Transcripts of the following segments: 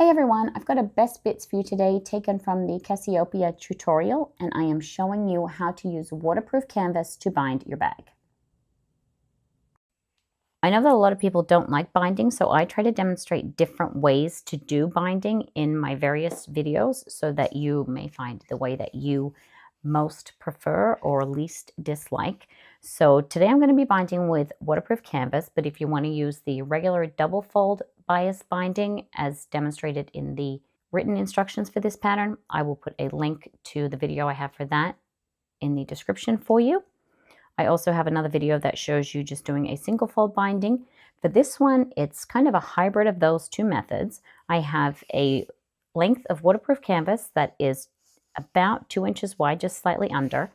Hey everyone, I've got a best bits for you today taken from the Cassiopeia tutorial, and I am showing you how to use waterproof canvas to bind your bag. I know that a lot of people don't like binding, so I try to demonstrate different ways to do binding in my various videos so that you may find the way that you most prefer or least dislike. So today I'm going to be binding with waterproof canvas, but if you want to use the regular double fold bias binding as demonstrated in the written instructions for this pattern, I will put a link to the video I have for that in the description for you. I also have another video that shows you just doing a single fold binding. For this one, it's kind of a hybrid of those two methods. I have a length of waterproof canvas that is about 2 inches wide, just slightly under.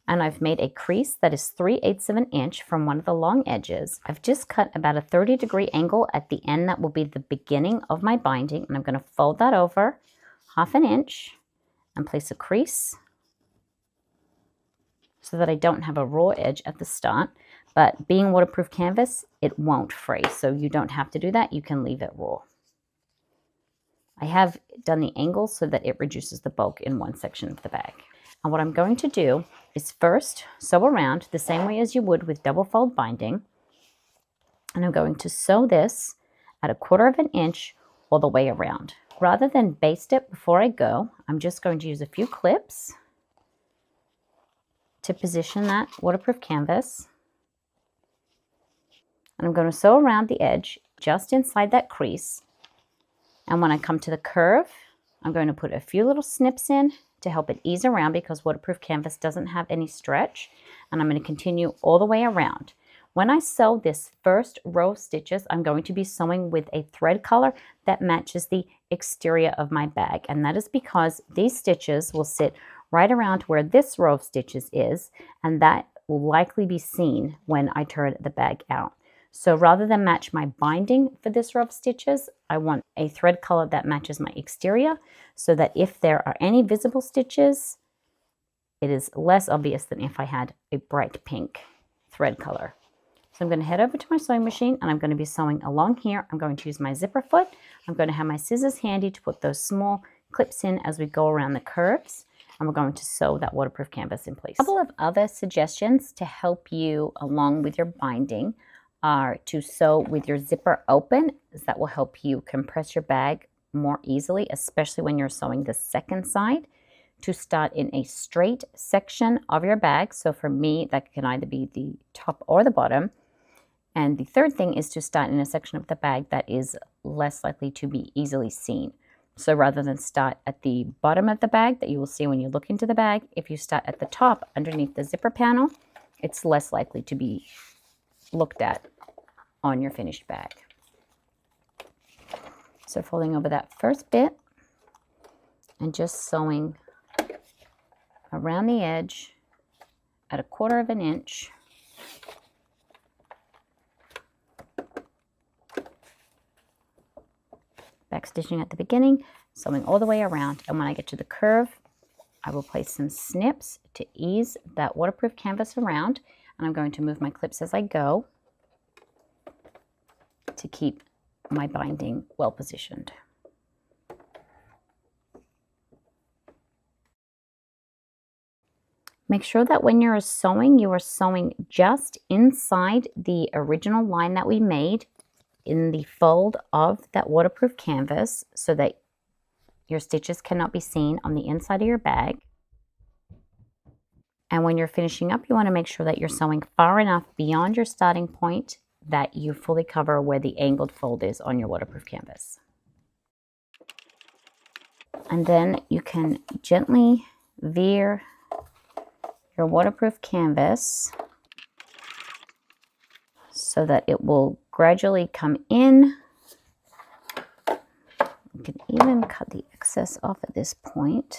And I've made a crease that is 3/8 of an inch from one of the long edges. I've just cut about a 30-degree angle at the end. That will be the beginning of my binding. And I'm going to fold that over 1/2 inch and place a crease so that I don't have a raw edge at the start. But being waterproof canvas, it won't fray. So you don't have to do that. You can leave it raw. I have done the angle so that it reduces the bulk in one section of the bag. And what I'm going to do is first sew around the same way as you would with double fold binding. And I'm going to sew this at 1/4 inch all the way around. Rather than baste it before I go, I'm just going to use a few clips to position that waterproof canvas. And I'm going to sew around the edge just inside that crease. And when I come to the curve, I'm going to put a few little snips in to help it ease around because waterproof canvas doesn't have any stretch. And I'm going to continue all the way around. When I sew this first row of stitches, I'm going to be sewing with a thread color that matches the exterior of my bag. And that is because these stitches will sit right around where this row of stitches is, and that will likely be seen when I turn the bag out. So rather than match my binding for this row of stitches, I want a thread color that matches my exterior so that if there are any visible stitches, it is less obvious than if I had a bright pink thread color. So I'm going to head over to my sewing machine and I'm going to be sewing along here. I'm going to use my zipper foot. I'm going to have my scissors handy to put those small clips in as we go around the curves. And we're going to sew that waterproof canvas in place. A couple of other suggestions to help you along with your binding are to sew with your zipper open, as that will help you compress your bag more easily, especially when you're sewing the second side. To start in a straight section of your bag. So for me, that can either be the top or the bottom. And the third thing is to start in a section of the bag that is less likely to be easily seen. So rather than start at the bottom of the bag that you will see when you look into the bag, if you start at the top underneath the zipper panel, it's less likely to be looked at on your finished bag. So folding over that first bit and just sewing around the edge at 1/4 inch. Back stitching at the beginning, sewing all the way around, and when I get to the curve, I will place some snips to ease that waterproof canvas around, and I'm going to move my clips as I go to keep my binding well positioned. Make sure that when you're sewing, you are sewing just inside the original line that we made in the fold of that waterproof canvas so that your stitches cannot be seen on the inside of your bag. And when you're finishing up, you want to make sure that you're sewing far enough beyond your starting point that you fully cover where the angled fold is on your waterproof canvas. And then you can gently veer your waterproof canvas so that it will gradually come in. You can even cut the excess off at this point.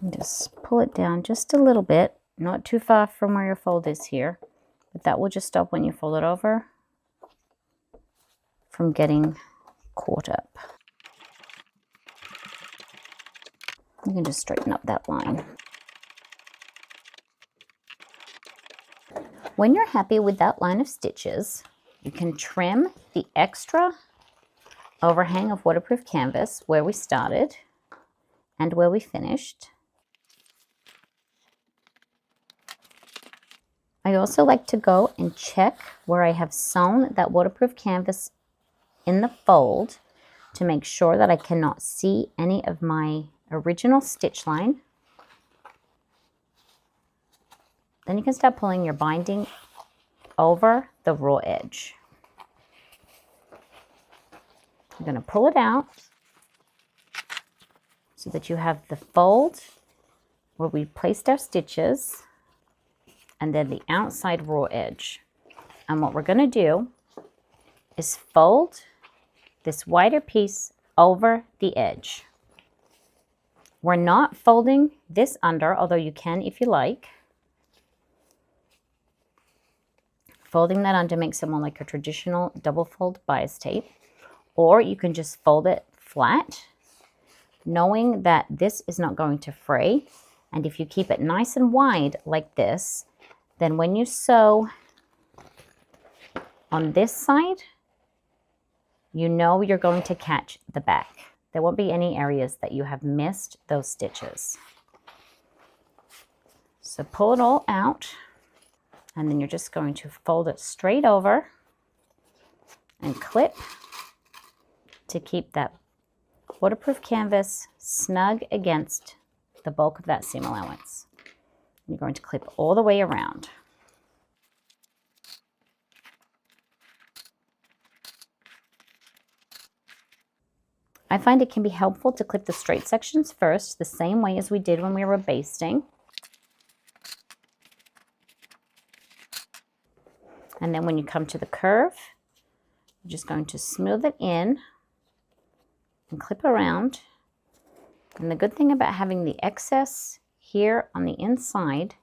And just pull it down just a little bit, not too far from where your fold is here, but that will just stop when you fold it over from getting caught up. You can just straighten up that line. When you're happy with that line of stitches, you can trim the extra overhang of waterproof canvas where we started and where we finished. I also like to go and check where I have sewn that waterproof canvas in the fold to make sure that I cannot see any of my original stitch line. Then you can start pulling your binding over the raw edge. I'm going to pull it out so that you have the fold where we placed our stitches and then the outside raw edge. And what we're going to do is fold this wider piece over the edge. We're not folding this under, although you can if you like. Folding that under makes it more like a traditional double fold bias tape, or you can just fold it flat, knowing that this is not going to fray. And if you keep it nice and wide like this, then when you sew on this side, you know you're going to catch the back. There won't be any areas that you have missed those stitches. So pull it all out, and then you're just going to fold it straight over and clip to keep that waterproof canvas snug against the bulk of that seam allowance. You're going to clip all the way around. I find it can be helpful to clip the straight sections first, the same way as we did when we were basting. And then when you come to the curve, you're just going to smooth it in and clip around. And the good thing about having the excess here on the inside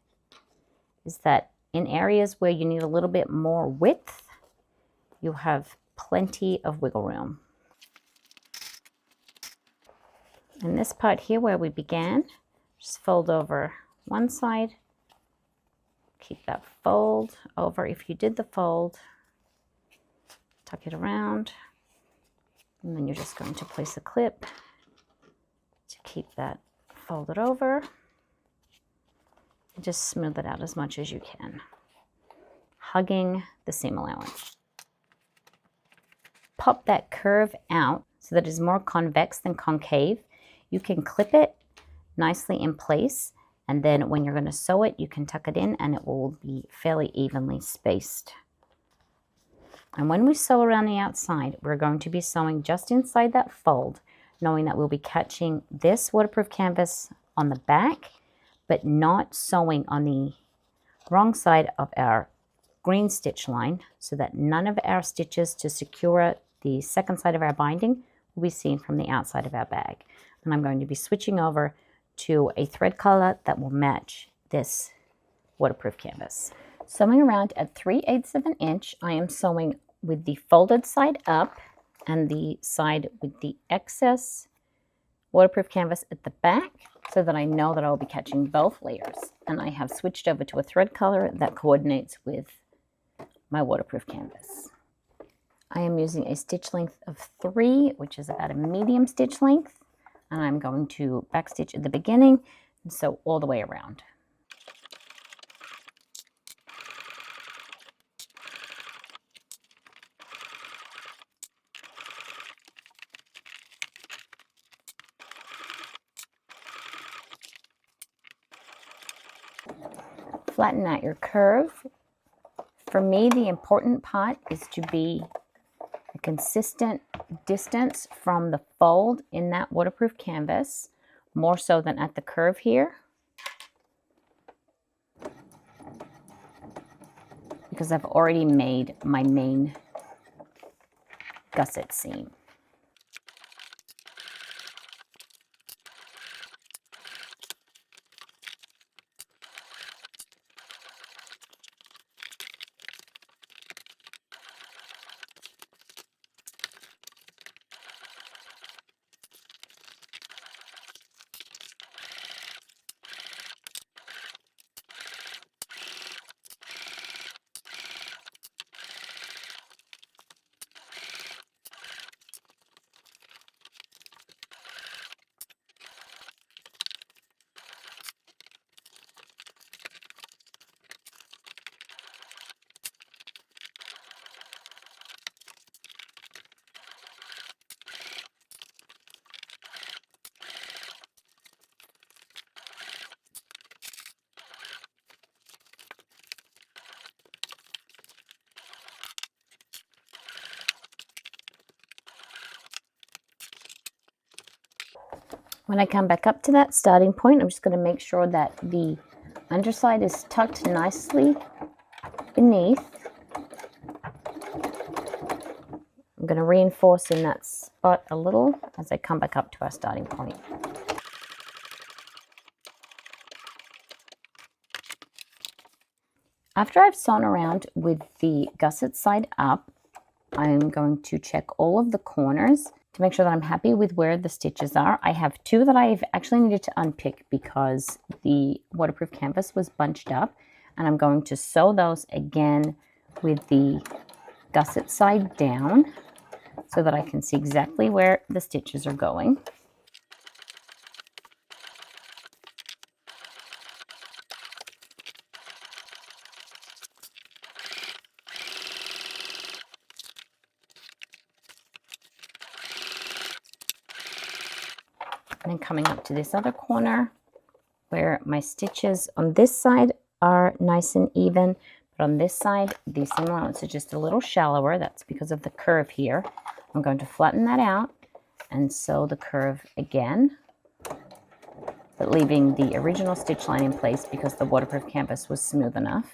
is that in areas where you need a little bit more width, you have plenty of wiggle room. And this part here where we began, just fold over one side, keep that fold over. If you did the fold, tuck it around, and then you're just going to place a clip to keep that folded over. And just smooth it out as much as you can, hugging the seam allowance. Pop that curve out so that it is more convex than concave. You can clip it nicely in place, and then when you're going to sew it, you can tuck it in and it will be fairly evenly spaced. And when we sew around the outside, we're going to be sewing just inside that fold, knowing that we'll be catching this waterproof canvas on the back, but not sewing on the wrong side of our green stitch line, so that none of our stitches to secure the second side of our binding will be seen from the outside of our bag. And I'm going to be switching over to a thread color that will match this waterproof canvas. Sewing around at 3/8 of an inch, I am sewing with the folded side up and the side with the excess waterproof canvas at the back, so that I know that I'll be catching both layers. And I have switched over to a thread color that coordinates with my waterproof canvas. I am using a stitch length of 3, which is about a medium stitch length. And I'm going to backstitch at the beginning and sew all the way around. Flatten out your curve. For me, the important part is to be a consistent distance from the fold in that waterproof canvas, more so than at the curve here, because I've already made my main gusset seam. When I come back up to that starting point, I'm just going to make sure that the underside is tucked nicely beneath. I'm going to reinforce in that spot a little as I come back up to our starting point. After I've sewn around with the gusset side up, I'm going to check all of the corners to make sure that I'm happy with where the stitches are. I have two that I've actually needed to unpick because the waterproof canvas was bunched up, and I'm going to sew those again with the gusset side down so that I can see exactly where the stitches are going. And then coming up to this other corner where my stitches on this side are nice and even, but on this side, the seam allowance is just a little shallower. That's because of the curve here. I'm going to flatten that out and sew the curve again, but leaving the original stitch line in place because the waterproof canvas was smooth enough.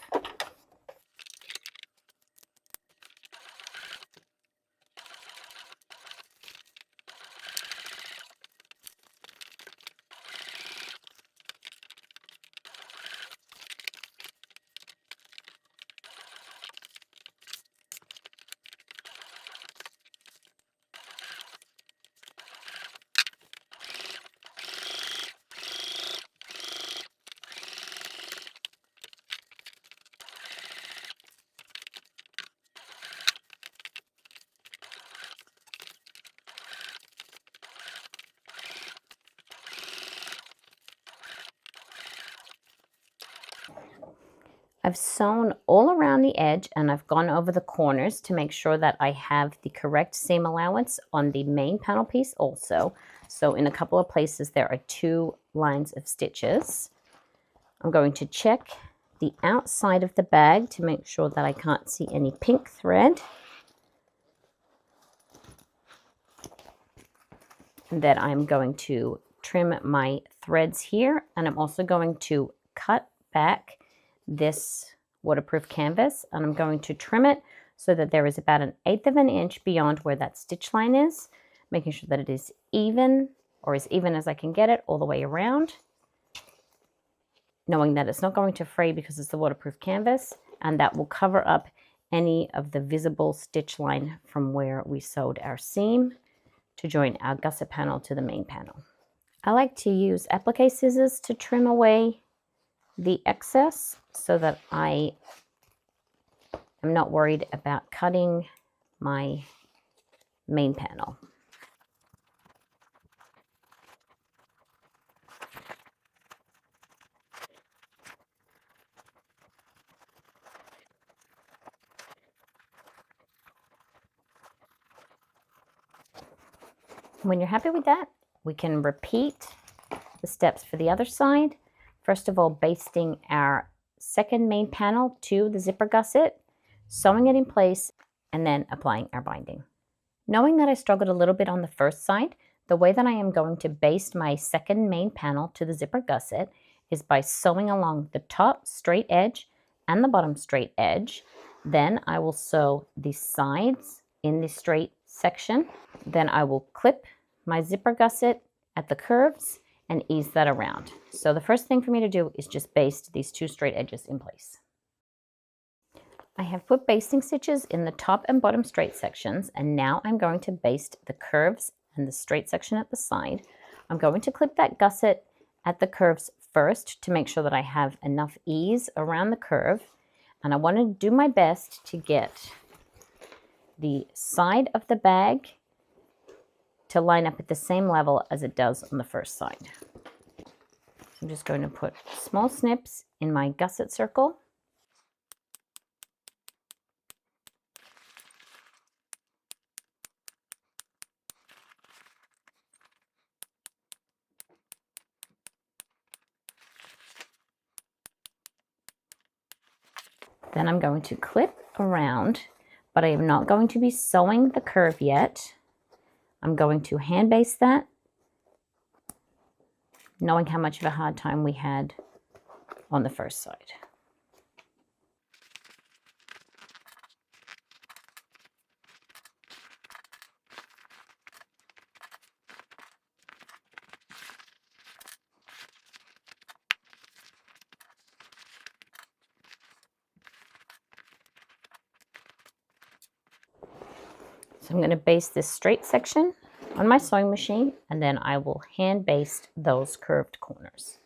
I've sewn all around the edge and I've gone over the corners to make sure that I have the correct seam allowance on the main panel piece also. So in a couple of places there are 2 lines of stitches. I'm going to check the outside of the bag to make sure that I can't see any pink thread. And then I'm going to trim my threads here, and I'm also going to cut back this waterproof canvas, and I'm going to trim it so that there is about 1/8 of an inch beyond where that stitch line is, making sure that it is even, or as even as I can get it all the way around, knowing that it's not going to fray because it's the waterproof canvas, and that will cover up any of the visible stitch line from where we sewed our seam to join our gusset panel to the main panel. I like to use applique scissors to trim away the excess so that I am not worried about cutting my main panel. When you're happy with that, we can repeat the steps for the other side. First of all, basting our second main panel to the zipper gusset, sewing it in place, and then applying our binding. Knowing that I struggled a little bit on the first side, the way that I am going to baste my second main panel to the zipper gusset is by sewing along the top straight edge and the bottom straight edge. Then I will sew the sides in the straight section. Then I will clip my zipper gusset at the curves and ease that around. So the first thing for me to do is just baste these 2 straight edges in place. I have put basting stitches in the top and bottom straight sections, and now I'm going to baste the curves and the straight section at the side. I'm going to clip that gusset at the curves first to make sure that I have enough ease around the curve, and I want to do my best to get the side of the bag to line up at the same level as it does on the first side. So I'm just going to put small snips in my gusset circle. Then I'm going to clip around, but I am not going to be sewing the curve yet. I'm going to hand baste that knowing how much of a hard time we had on the first side. So I'm going to baste this straight section on my sewing machine, and then I will hand baste those curved corners.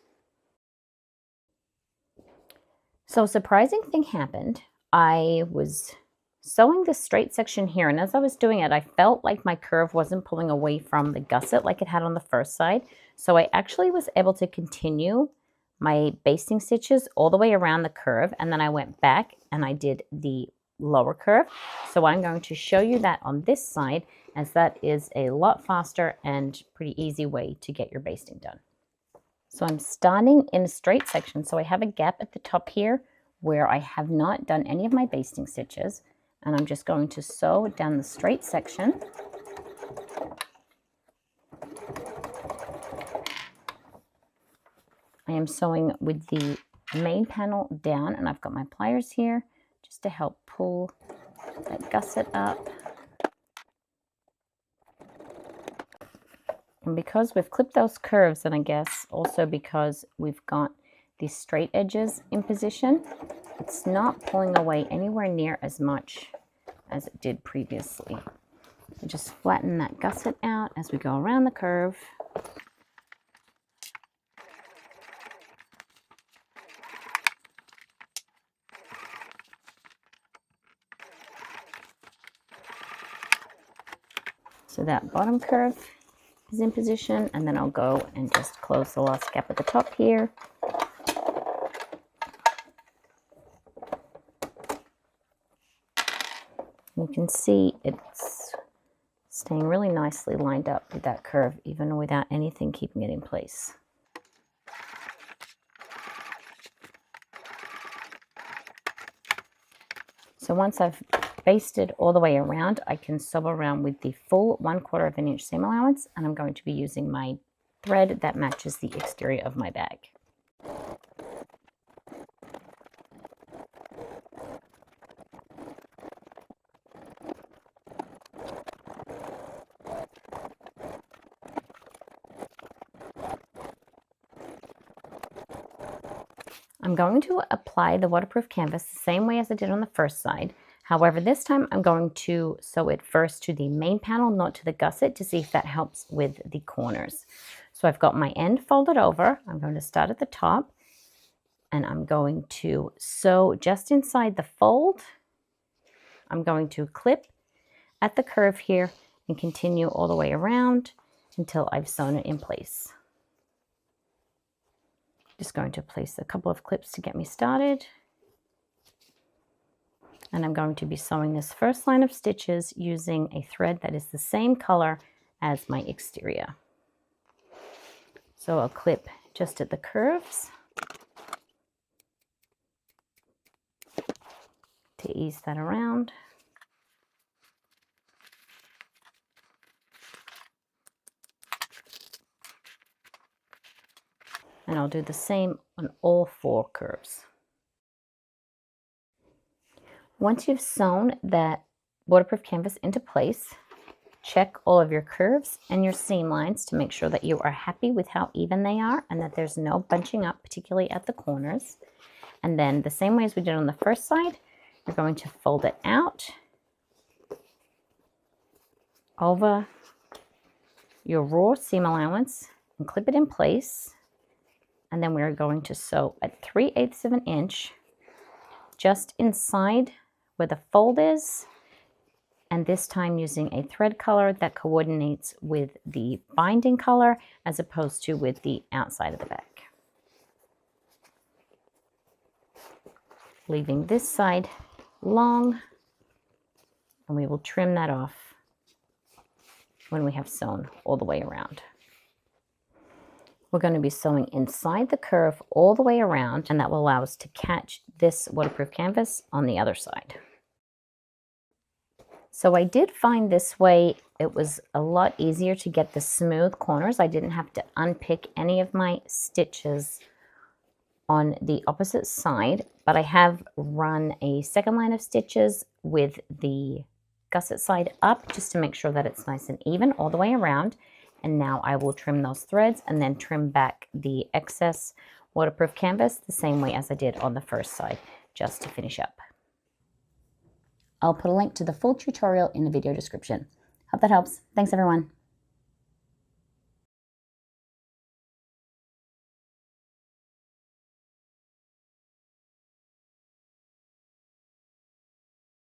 So a surprising thing happened. I was sewing this straight section here, and as I was doing it, I felt like my curve wasn't pulling away from the gusset like it had on the first side. So I actually was able to continue my basting stitches all the way around the curve, and then I went back and I did the lower curve. So I'm going to show you that on this side, as that is a lot faster and pretty easy way to get your basting done. So I'm starting in a straight section, so I have a gap at the top here where I have not done any of my basting stitches, and I'm just going to sew down the straight section. I am sewing with the main panel down, and I've got my pliers here just to help pull that gusset up. And because we've clipped those curves, and I guess also because we've got these straight edges in position, it's not pulling away anywhere near as much as it did previously. So just flatten that gusset out as we go around the curve. So that bottom curve is in position, and then I'll go and just close the last gap at the top here. You can see it's staying really nicely lined up with that curve, even without anything keeping it in place. So once I've basted all the way around, I can sew around with the full 1/4 of an inch seam allowance, and I'm going to be using my thread that matches the exterior of my bag. I'm going to apply the waterproof canvas the same way as I did on the first side. However, this time I'm going to sew it first to the main panel, not to the gusset, to see if that helps with the corners. So I've got my end folded over. I'm going to start at the top, and I'm going to sew just inside the fold. I'm going to clip at the curve here and continue all the way around until I've sewn it in place. Just going to place a couple of clips to get me started. And I'm going to be sewing this first line of stitches using a thread that is the same color as my exterior. So I'll clip just at the curves to ease that around. And I'll do the same on all 4 curves. Once you've sewn that waterproof canvas into place, check all of your curves and your seam lines to make sure that you are happy with how even they are and that there's no bunching up, particularly at the corners. And then the same way as we did on the first side, you're going to fold it out over your raw seam allowance and clip it in place. And then we're going to sew at 3/8 of an inch just inside where the fold is, and this time using a thread color that coordinates with the binding color as opposed to with the outside of the bag. Leaving this side long, and we will trim that off when we have sewn all the way around. We're going to be sewing inside the curve all the way around, and that will allow us to catch this waterproof canvas on the other side. So I did find this way it was a lot easier to get the smooth corners. I didn't have to unpick any of my stitches on the opposite side, but I have run a second line of stitches with the gusset side up just to make sure that it's nice and even all the way around. And now I will trim those threads and then trim back the excess waterproof canvas the same way as I did on the first side, just to finish up. I'll put a link to the full tutorial in the video description. Hope that helps. Thanks everyone.